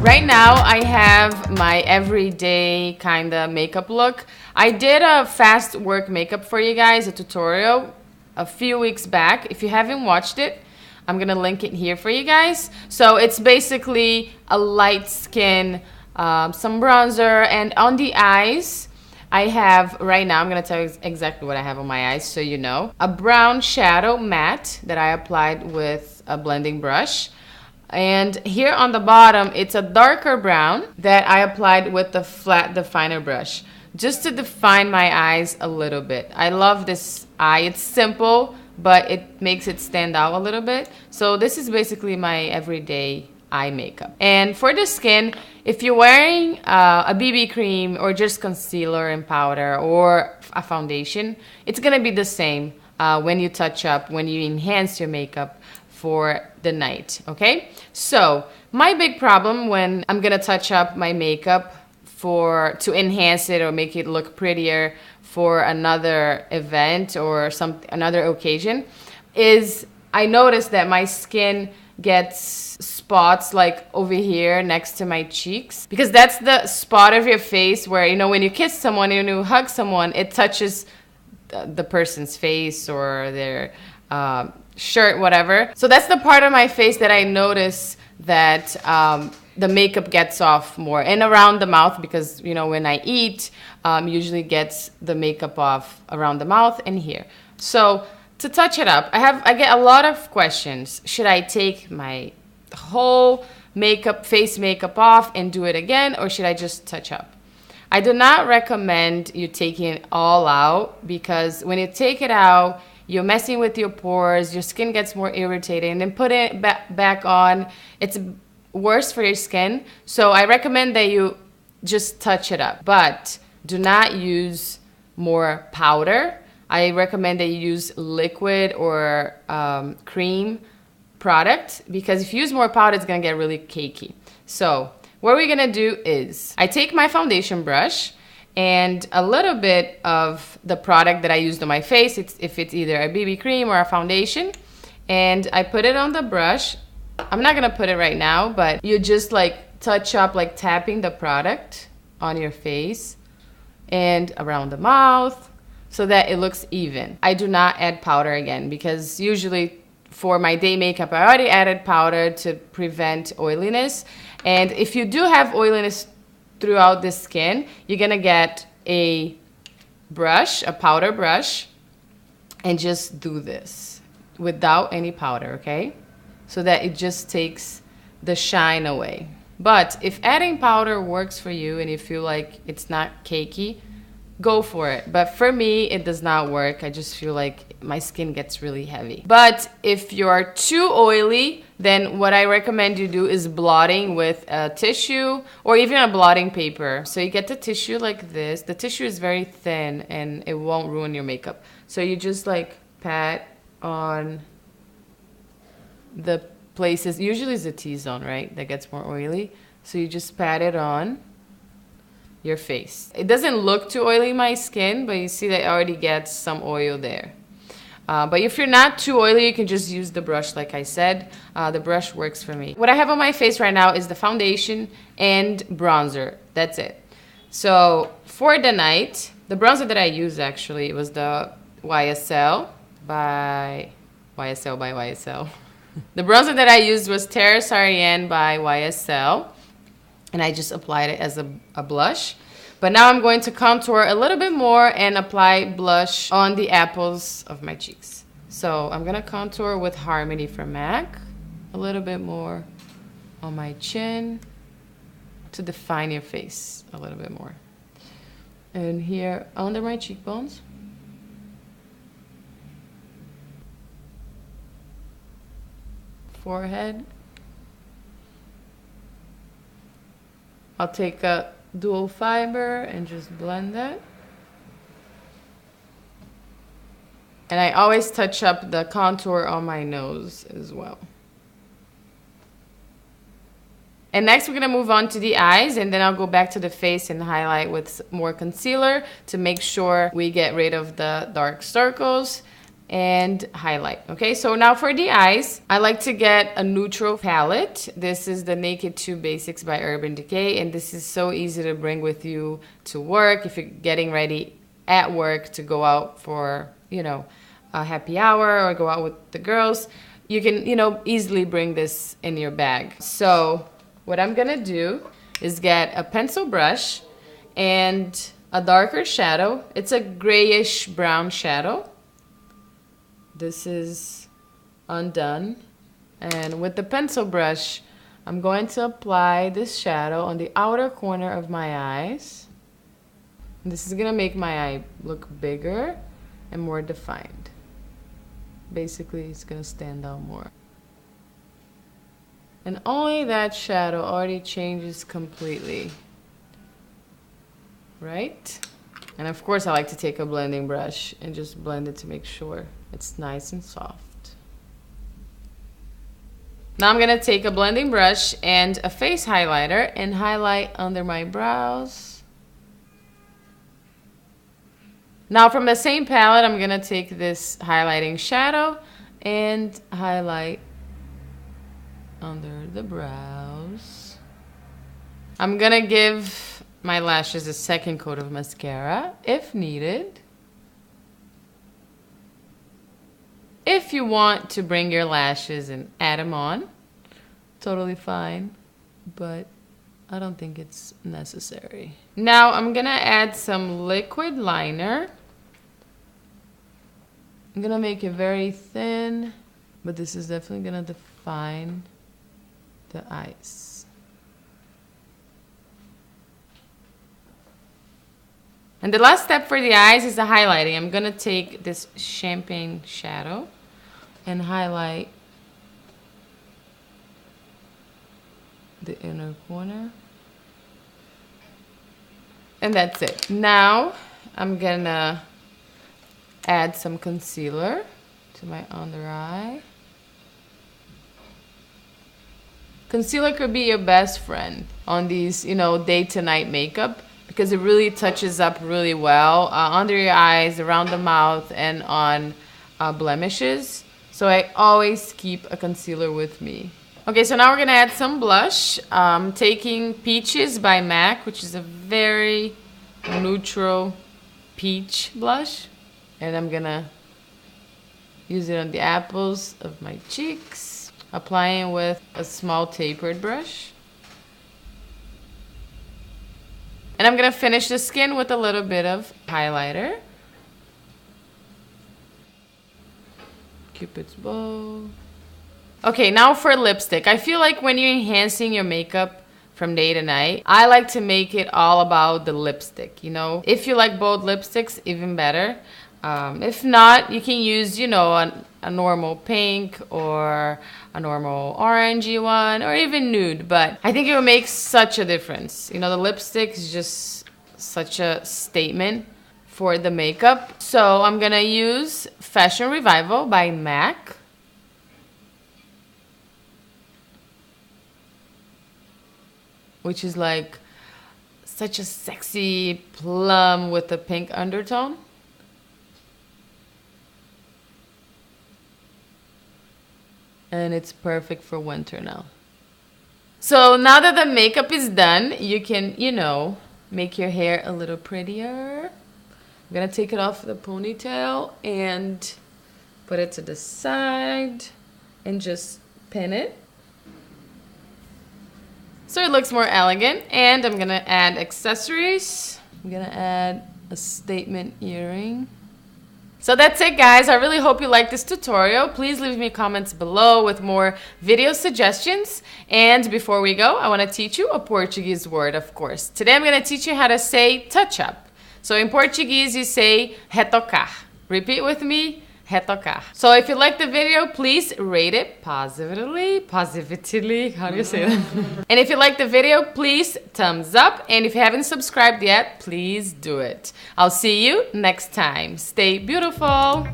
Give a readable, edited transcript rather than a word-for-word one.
Right now, I have my everyday kind of makeup look. I did a fast work makeup for you guys, a tutorial, a few weeks back. If you haven't watched it, I'm gonna link it here for you guys. So it's basically a light skin, some bronzer, and on the eyes, I have, right now, I'm gonna tell you exactly what I have on my eyes so you know. A brown shadow matte that I applied with a blending brush. And here on the bottom, it's a darker brown that I applied with the flat definer brush, just to define my eyes a little bit. I love this eye. It's simple, but it makes it stand out a little bit. So this is basically my everyday eye makeup. And for the skin, if you're wearing a BB cream or just concealer and powder or a foundation, it's gonna be the same when you touch up, when you enhance your makeup for the night, okay? So my big problem when I'm gonna touch up my makeup to enhance it or make it look prettier for another event or another occasion is I notice that my skin gets spots like over here next to my cheeks, because that's the spot of your face where, you know, when you kiss someone, when you hug someone, it touches the person's face or their shirt, whatever. So that's the part of my face that I notice that the makeup gets off more, and around the mouth, because, you know, when I eat, usually gets the makeup off around the mouth and here. So to touch it up, I get a lot of questions. Should I take my whole face makeup off and do it again, or should I just touch up? I do not recommend you taking it all out, because when you take it out, you're messing with your pores, your skin gets more irritated, and then put it back on, it's worse for your skin. So I recommend that you just touch it up, but do not use more powder. I recommend that you use liquid or cream product, because if you use more powder, it's gonna get really cakey. So what we're gonna do is, I take my foundation brush and a little bit of the product that I used on my face, if it's either a BB cream or a foundation, and I put it on the brush. I'm not gonna put it right now, but you just like touch up, like tapping the product on your face and around the mouth so that it looks even. I do not add powder again, because usually for my day makeup, I already added powder to prevent oiliness. And if you do have oiliness throughout the skin, you're gonna get a brush, a powder brush, and just do this without any powder, okay? So that it just takes the shine away. But if adding powder works for you and you feel like it's not cakey, go for it. But for me, it does not work. I just feel like my skin gets really heavy. But if you're too oily, then what I recommend you do is blotting with a tissue or even a blotting paper. So you get the tissue like this. The tissue is very thin and it won't ruin your makeup. So you just like pat on the places, usually it's the T-zone, right, that gets more oily. So you just pat it on your face. It doesn't look too oily, my skin, but you see that it already gets some oil there. But if you're not too oily, you can just use the brush like I said. The brush works for me. What I have on my face right now is the foundation and bronzer. That's it. So for the night, the bronzer that I used actually was the YSL by YSL. The bronzer that I used was Terra Sarian by YSL. And I just applied it as a blush. But now I'm going to contour a little bit more and apply blush on the apples of my cheeks. So I'm gonna contour with Harmony from MAC, a little bit more on my chin to define your face a little bit more. And here under my cheekbones. Forehead. I'll take a dual fiber and just blend that. And I always touch up the contour on my nose as well. And next we're gonna move on to the eyes, and then I'll go back to the face and highlight with more concealer to make sure we get rid of the dark circles and highlight. Okay, so now for the eyes, I like to get a neutral palette. This is the Naked 2 Basics by Urban Decay, and this is so easy to bring with you to work if you're getting ready at work to go out for, you know, a happy hour or go out with the girls. You can, you know, easily bring this in your bag. So what I'm gonna do is get a pencil brush and a darker shadow. It's a grayish brown shadow. This is undone. And with the pencil brush, I'm going to apply this shadow on the outer corner of my eyes. This is gonna make my eye look bigger and more defined. Basically, it's gonna stand out more. And only that shadow already changes completely. Right? And of course, I like to take a blending brush and just blend it to make sure it's nice and soft. Now I'm gonna take a blending brush and a face highlighter and highlight under my brows. Now from the same palette, I'm gonna take this highlighting shadow and highlight under the brows. I'm gonna give my lashes a second coat of mascara if needed. If you want to bring your lashes and add them on, totally fine, but I don't think it's necessary. Now I'm gonna add some liquid liner. I'm gonna make it very thin, but this is definitely gonna define the eyes. And the last step for the eyes is the highlighting. I'm gonna take this champagne shadow and highlight the inner corner. And that's it. Now I'm gonna add some concealer to my under eye. Concealer could be your best friend on these, you know, day to night makeup, because it really touches up really well under your eyes, around the mouth, and on blemishes. So I always keep a concealer with me. Okay, so now we're gonna add some blush. Taking Peaches by MAC, which is a very neutral peach blush. And I'm gonna use it on the apples of my cheeks, applying with a small tapered brush. And I'm gonna finish the skin with a little bit of highlighter. Cupid's bow. Okay, now for lipstick. I feel like when you're enhancing your makeup from day to night, I like to make it all about the lipstick, you know? If you like bold lipsticks, even better. If not, you can use, you know, a normal pink or a normal orangey one or even nude, but I think it will make such a difference. You know, the lipstick is just such a statement for the makeup. So I'm gonna use Fashion Revival by MAC. Which is like such a sexy plum with a pink undertone. And it's perfect for winter now. So now that the makeup is done, you can, you know, make your hair a little prettier. I'm gonna take it off the ponytail and put it to the side and just pin it. So it looks more elegant. And I'm gonna add accessories. I'm gonna add a statement earring. So that's it, guys. I really hope you liked this tutorial. Please leave me comments below with more video suggestions. And before we go, I want to teach you a Portuguese word, of course. Today I'm going to teach you how to say touch up. So in Portuguese, you say retocar. Repeat with me, retocar. So if you liked the video, please rate it positively. How do you say that? And if you liked the video, please thumbs up. And if you haven't subscribed yet, please do it. I'll see you next time. Stay beautiful.